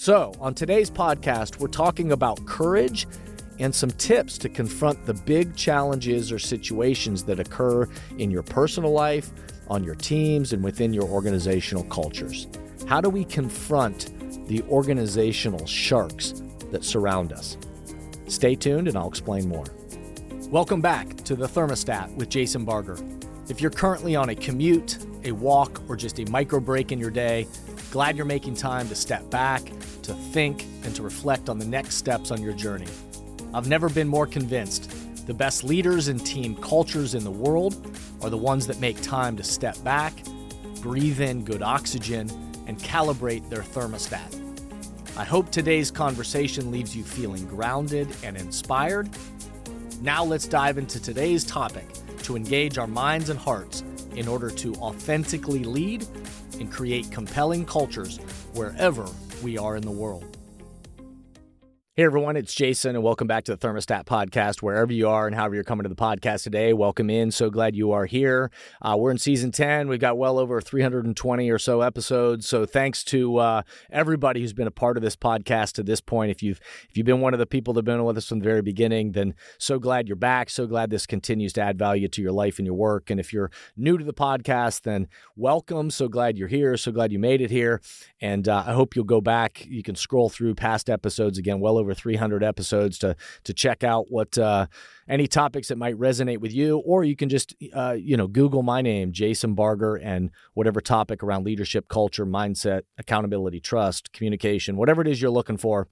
So, on today's podcast, we're talking about courage and some tips to confront the big challenges or situations that occur in your personal life, on your teams, and within your organizational cultures. How do we confront the organizational sharks that surround us? Stay tuned and I'll explain more. Welcome back to the Thermostat with Jason Barger. If you're currently on a commute, a walk, or just a micro break in your day, glad you're making time to step back, to think, and to reflect on the next steps on your journey. I've never been more convinced the best leaders and team cultures in the world are the ones that make time to step back, breathe in good oxygen, and calibrate their thermostat. I hope today's conversation leaves you feeling grounded and inspired. Now let's dive into today's topic to engage our minds and hearts in order to authentically lead and create compelling cultures wherever we are in the world. Hey everyone, it's Jason and welcome back to the Thermostat podcast. Wherever you are and however you're coming to the podcast today, welcome in. So glad you are here. We're in season 10. We've got well over 320 or so episodes. So thanks to everybody who's been a part of this podcast to this point. If you've been one of the people that have been with us from the very beginning, then so glad you're back. So glad this continues to add value to your life and your work. And if you're new to the podcast, then welcome. So glad you're here. So glad you made it here. And I hope you'll go back. You can scroll through past episodes again, well over 300 episodes to check out what any topics that might resonate with you, or you can just Google my name, Jason Barger, and whatever topic around leadership, culture, mindset, accountability, trust, communication, whatever it is you're looking for,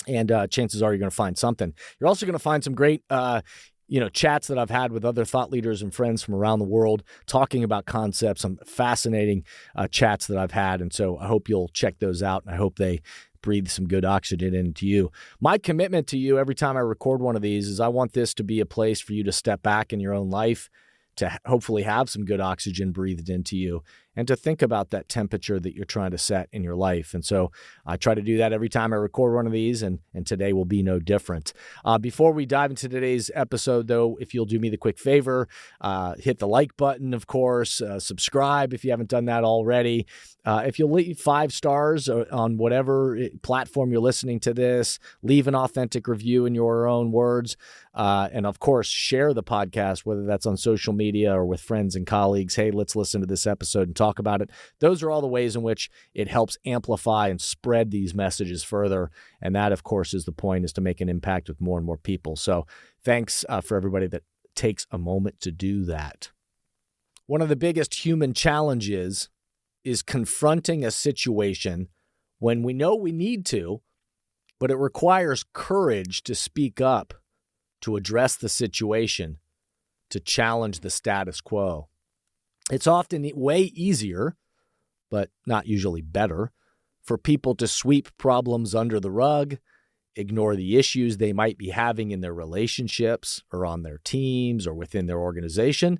and chances are you're going to find something. You're also going to find some great chats that I've had with other thought leaders and friends from around the world talking about concepts, some fascinating chats that I've had. And so I hope you'll check those out, and I hope they breathe some good oxygen into you. My commitment to you every time I record one of these is I want this to be a place for you to step back in your own life, to hopefully have some good oxygen breathed into you, and to think about that temperature that you're trying to set in your life. And so I try to do that every time I record one of these, and today will be no different. Before we dive into today's episode, though, if you'll do me the quick favor, hit the like button, of course, subscribe if you haven't done that already. If you'll leave 5 stars on whatever platform you're listening to this, leave an authentic review in your own words, and of course, share the podcast, whether that's on social media or with friends and colleagues. Hey, let's listen to this episode and talk about it. Those are all the ways in which it helps amplify and spread these messages further. And that, of course, is the point, is to make an impact with more and more people. So thanks for everybody that takes a moment to do that. One of the biggest human challenges is confronting a situation when we know we need to, but it requires courage to speak up, to address the situation, to challenge the status quo. It's often way easier, but not usually better, for people to sweep problems under the rug, ignore the issues they might be having in their relationships or on their teams or within their organization,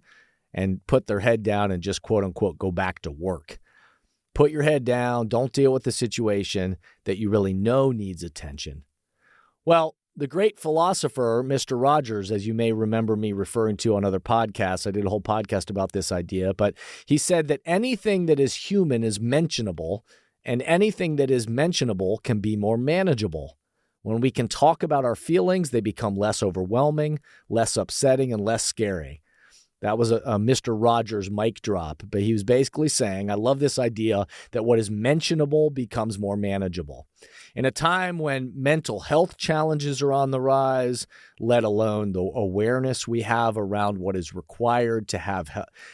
and put their head down and just quote unquote go back to work. Put your head down, don't deal with the situation that you really know needs attention. Well, the great philosopher, Mr. Rogers, as you may remember me referring to on other podcasts, I did a whole podcast about this idea, but he said that anything that is human is mentionable, and anything that is mentionable can be more manageable. When we can talk about our feelings, they become less overwhelming, less upsetting, and less scary. That was a Mr. Rogers mic drop, but he was basically saying, I love this idea that what is mentionable becomes more manageable. In a time when mental health challenges are on the rise, let alone the awareness we have around what is required to have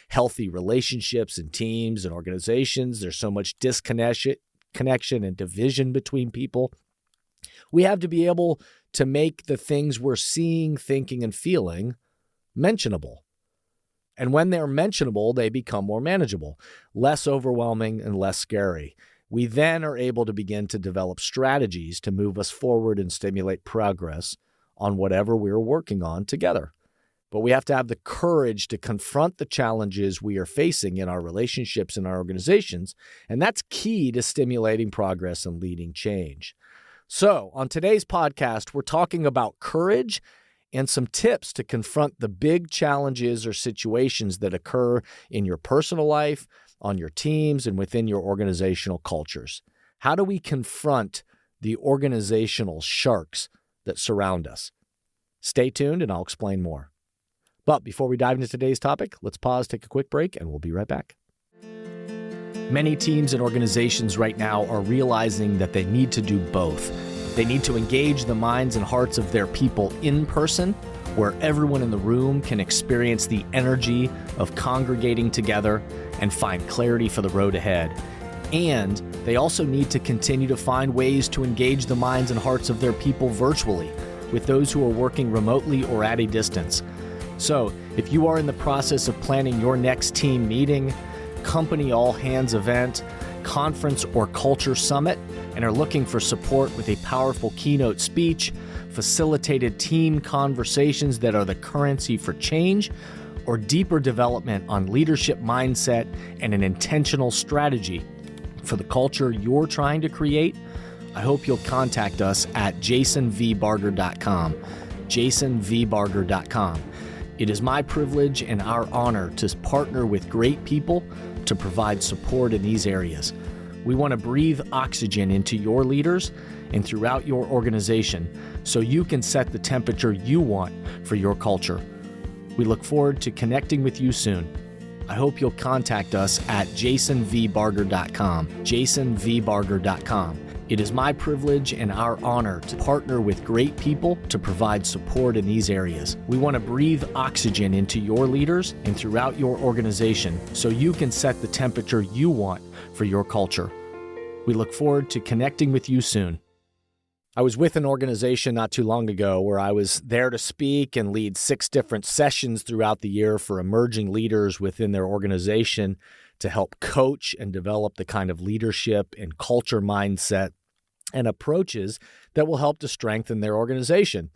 healthy relationships and teams and organizations, there's so much disconnection and division between people. We have to be able to make the things we're seeing, thinking, and feeling mentionable. And when they're mentionable, they become more manageable, less overwhelming, and less scary. We then are able to begin to develop strategies to move us forward and stimulate progress on whatever we're working on together. But we have to have the courage to confront the challenges we are facing in our relationships and our organizations, and that's key to stimulating progress and leading change. So, on today's podcast, we're talking about courage and some tips to confront the big challenges or situations that occur in your personal life, on your teams, and within your organizational cultures. How do we confront the organizational sharks that surround us. Stay tuned and I'll explain more. But before we dive into today's topic, let's pause, take a quick break, and we'll be right back. Many teams and organizations right now are realizing that they need to do both. They need to engage the minds and hearts of their people in person, where everyone in the room can experience the energy of congregating together and find clarity for the road ahead. And they also need to continue to find ways to engage the minds and hearts of their people virtually with those who are working remotely or at a distance. So, if you are in the process of planning your next team meeting, company all-hands event, conference or culture summit, and are looking for support with a powerful keynote speech, facilitated team conversations that are the currency for change, or deeper development on leadership mindset and an intentional strategy for the culture you're trying to create, I hope you'll contact us at jasonvbarger.com, jasonvbarger.com. It is my privilege and our honor to partner with great people to provide support in these areas. We want to breathe oxygen into your leaders and throughout your organization so you can set the temperature you want for your culture. We look forward to connecting with you soon. I hope you'll contact us at jasonvbarger.com, jasonvbarger.com. It is my privilege and our honor to partner with great people to provide support in these areas. We want to breathe oxygen into your leaders and throughout your organization so you can set the temperature you want for your culture. We look forward to connecting with you soon. I was with an organization not too long ago where I was there to speak and lead 6 different sessions throughout the year for emerging leaders within their organization to help coach and develop the kind of leadership and culture mindset and approaches that will help to strengthen their organization.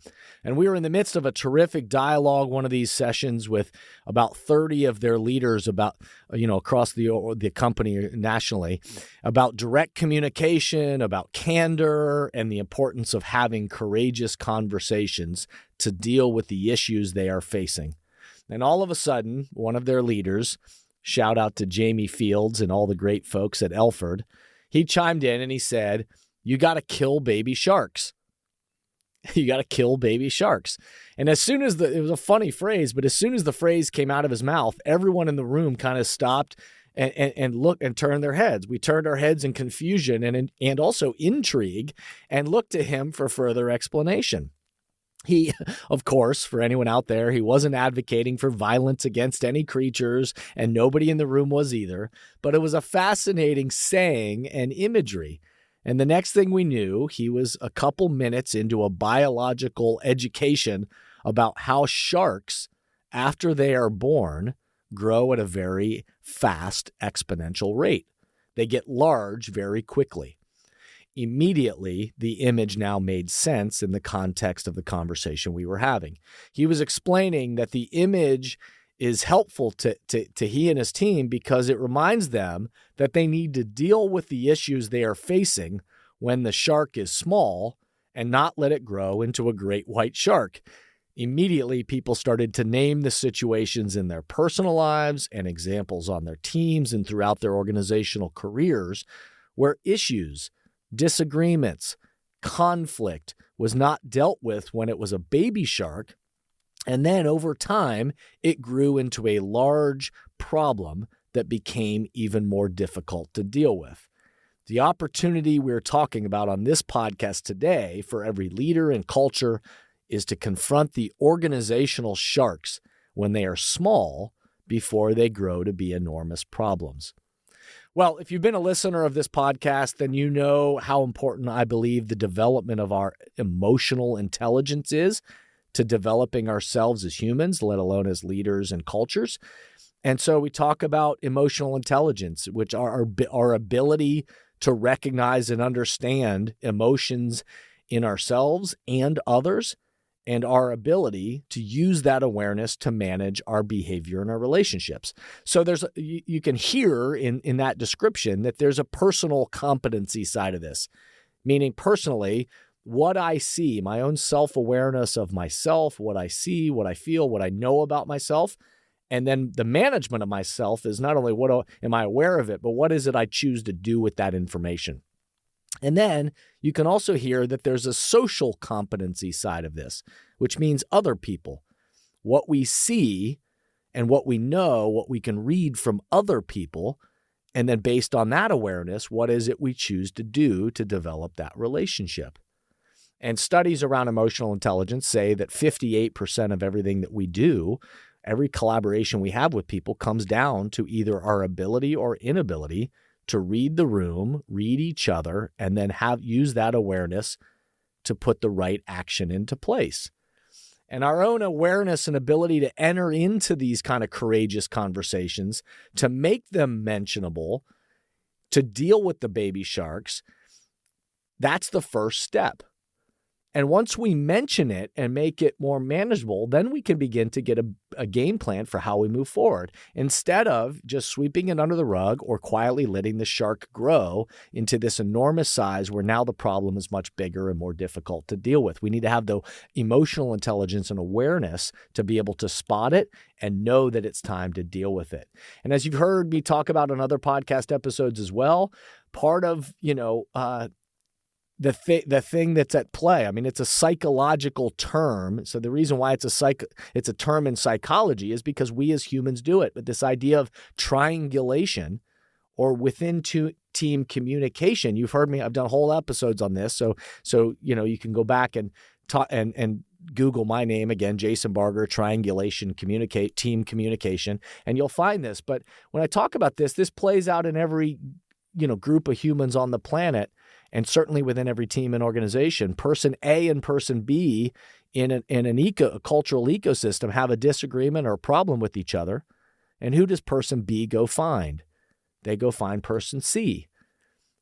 And we were in the midst of a terrific dialogue, one of these sessions with about 30 of their leaders across the company nationally, about direct communication, about candor, and the importance of having courageous conversations to deal with the issues they are facing. And all of a sudden, one of their leaders, shout out to Jamie Fields and all the great folks at Elford, he chimed in and he said, "You got to kill baby sharks. You got to kill baby sharks." And as soon as it was a funny phrase, but as soon as the phrase came out of his mouth, everyone in the room kind of stopped and looked and turned their heads. We turned our heads in confusion and also intrigue and looked to him for further explanation. He, of course, for anyone out there, he wasn't advocating for violence against any creatures, and nobody in the room was either, but it was a fascinating saying and imagery. And the next thing we knew, he was a couple minutes into a biological education about how sharks, after they are born, grow at a very fast exponential rate. They get large very quickly. Immediately, the image now made sense in the context of the conversation we were having. He was explaining that the image is helpful to he and his team because it reminds them that they need to deal with the issues they are facing when the shark is small and not let it grow into a great white shark. Immediately, people started to name the situations in their personal lives and examples on their teams and throughout their organizational careers where issues, disagreements, conflict was not dealt with when it was a baby shark. And then over time, it grew into a large problem that became even more difficult to deal with. The opportunity we're talking about on this podcast today for every leader and culture is to confront the organizational sharks when they are small before they grow to be enormous problems. Well, if you've been a listener of this podcast, then you know how important I believe the development of our emotional intelligence is to developing ourselves as humans, let alone as leaders and cultures. And so we talk about emotional intelligence, which are our ability to recognize and understand emotions in ourselves and others, and our ability to use that awareness to manage our behavior and our relationships. So you can hear in that description that there's a personal competency side of this, meaning personally, what I see, my own self-awareness of myself, what I see, what I feel, what I know about myself, and then the management of myself is not only am I aware of it, but what is it I choose to do with that information? And then you can also hear that there's a social competency side of this, which means other people. What we see and what we know, what we can read from other people, and then based on that awareness, what is it we choose to do to develop that relationship? And studies around emotional intelligence say that 58% of everything that we do, every collaboration we have with people, comes down to either our ability or inability to read the room, read each other, and then use that awareness to put the right action into place. And our own awareness and ability to enter into these kind of courageous conversations, to make them mentionable, to deal with the baby sharks, that's the first step. And once we mention it and make it more manageable, then we can begin to get a game plan for how we move forward, instead of just sweeping it under the rug or quietly letting the shark grow into this enormous size where now the problem is much bigger and more difficult to deal with. We need to have the emotional intelligence and awareness to be able to spot it and know that it's time to deal with it. And as you've heard me talk about on other podcast episodes as well, part of, the thing that's at play. I mean, it's a psychological term. So the reason why it's a term in psychology is because we as humans do it. But this idea of triangulation or within team communication, you've heard me, I've done whole episodes on this. So you can go back and Google my name again, Jason Barger, triangulation, team communication, and you'll find this. But when I talk about this plays out in every, group of humans on the planet. And certainly within every team and organization, person A and person B in a cultural ecosystem have a disagreement or a problem with each other. And who does person B go find? They go find person C.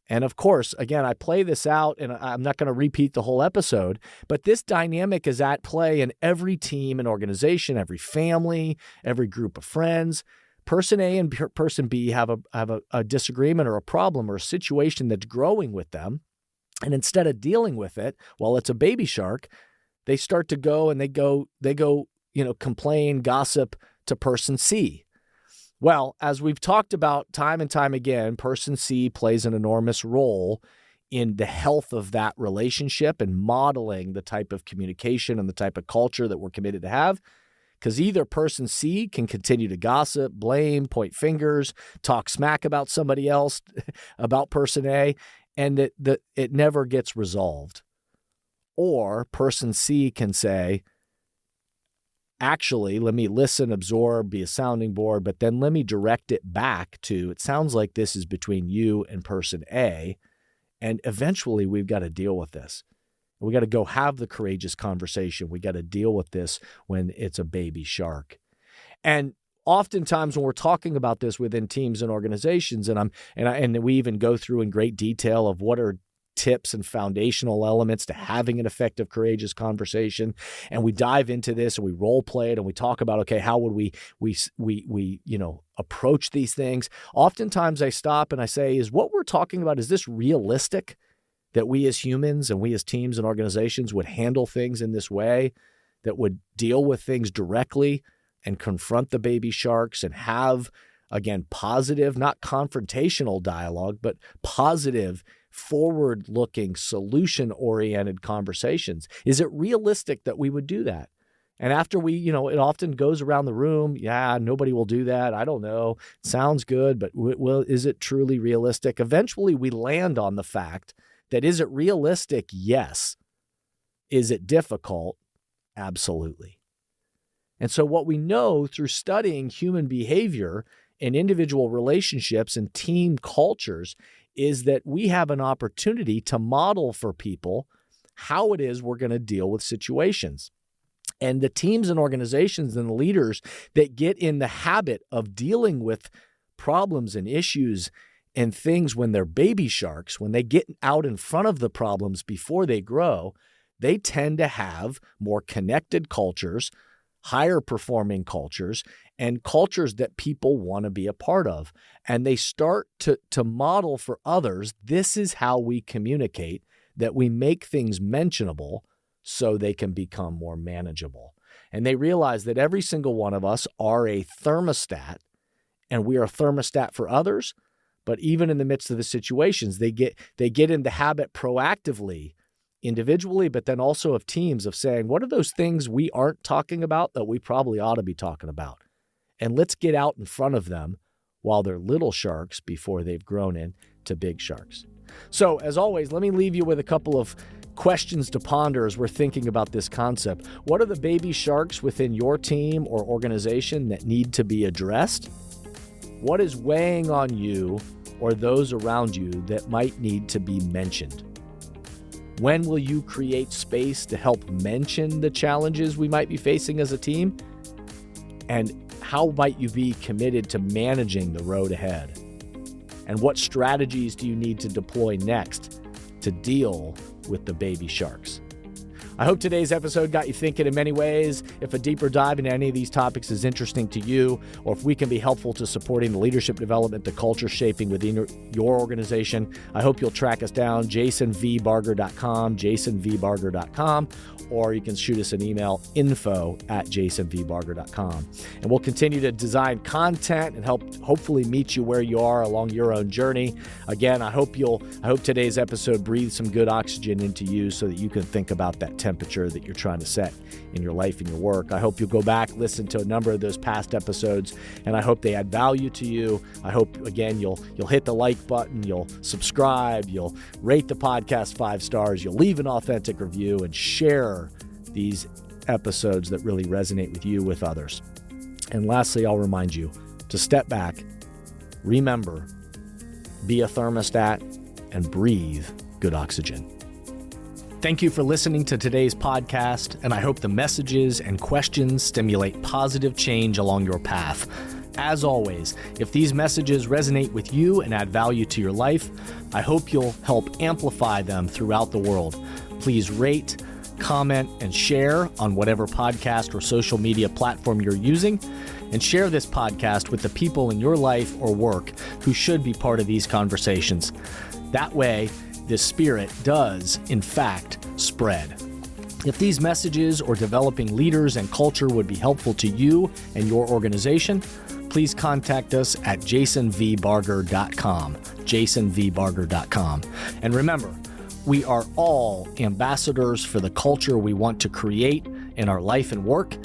And of course, again, I play this out and I'm not going to repeat the whole episode, but this dynamic is at play in every team and organization, every family, every group of friends. Person A and person B have a disagreement or a problem or a situation that's growing with them. And instead of dealing with it, well, it's a baby shark, they start to go and they go, complain, gossip to person C. Well, as we've talked about time and time again, person C plays an enormous role in the health of that relationship and modeling the type of communication and the type of culture that we're committed to have. Because either person C can continue to gossip, blame, point fingers, talk smack about somebody else, about person A, and it never gets resolved. Or person C can say, actually, let me listen, absorb, be a sounding board, but then let me direct it back to, it sounds like this is between you and person A, and eventually we've got to deal with this. We got to go have the courageous conversation. We got to deal with this when it's a baby shark. And oftentimes when we're talking about this within teams and organizations, and we even go through in great detail of what are tips and foundational elements to having an effective, courageous conversation, and we dive into this and we role play it and we talk about, okay, how would we approach these things? Oftentimes I stop and I say, is what we're talking about, is this realistic? That we as humans and we as teams and organizations would handle things in this way, that would deal with things directly and confront the baby sharks and have, again, positive, not confrontational dialogue, but positive, forward-looking, solution-oriented conversations. Is it realistic that we would do that? And after it often goes around the room, yeah, nobody will do that. I don't know. It sounds good, but is it truly realistic? Eventually, we land on the fact that, is it realistic? Yes. Is it difficult? Absolutely. And so what we know through studying human behavior in individual relationships and team cultures is that we have an opportunity to model for people how it is we're going to deal with situations. And the teams and organizations and the leaders that get in the habit of dealing with problems and issues and things when they're baby sharks, when they get out in front of the problems before they grow, they tend to have more connected cultures, higher performing cultures, and cultures that people want to be a part of. And they start to model for others, this is how we communicate, that we make things mentionable so they can become more manageable. And they realize that every single one of us are a thermostat, and we are a thermostat for others, But even in the midst of the situations, they get in the habit proactively, individually, but then also of teams, of saying, what are those things we aren't talking about that we probably ought to be talking about? And let's get out in front of them while they're little sharks before they've grown into big sharks. So as always, let me leave you with a couple of questions to ponder as we're thinking about this concept. What are the baby sharks within your team or organization that need to be addressed? What is weighing on you or those around you that might need to be mentioned? When will you create space to help mention the challenges we might be facing as a team? And how might you be committed to managing the road ahead? And what strategies do you need to deploy next to deal with the baby sharks? I hope today's episode got you thinking in many ways. If a deeper dive into any of these topics is interesting to you, or if we can be helpful to supporting the leadership development, the culture shaping within your organization, I hope you'll track us down, jasonvbarger.com, jasonvbarger.com, or you can shoot us an email, info@jasonvbarger.com. And we'll continue to design content and hopefully meet you where you are along your own journey. Again, I hope today's episode breathes some good oxygen into you so that you can think about that temperature that you're trying to set in your life and your work. I hope you'll go back, listen to a number of those past episodes, and I hope they add value to you. I hope, again, you'll hit the like button, you'll subscribe, you'll rate the podcast 5 stars, you'll leave an authentic review, and share these episodes that really resonate with you with others. And lastly, I'll remind you to step back, remember, be a thermostat, and breathe good oxygen. Thank you for listening to today's podcast, and I hope the messages and questions stimulate positive change along your path. As always, if these messages resonate with you and add value to your life, I hope you'll help amplify them throughout the world. Please rate, comment, and share on whatever podcast or social media platform you're using, and share this podcast with the people in your life or work who should be part of these conversations. That way, this spirit does, in fact, spread. If these messages or developing leaders and culture would be helpful to you and your organization, please contact us at jasonvbarger.com, jasonvbarger.com. And remember, we are all ambassadors for the culture we want to create in our life and work.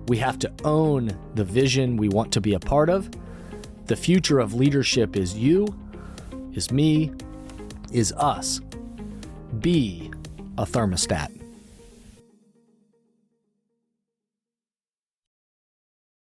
We have to own the vision we want to be a part of. The future of leadership is you, is me, is us. Be a thermostat.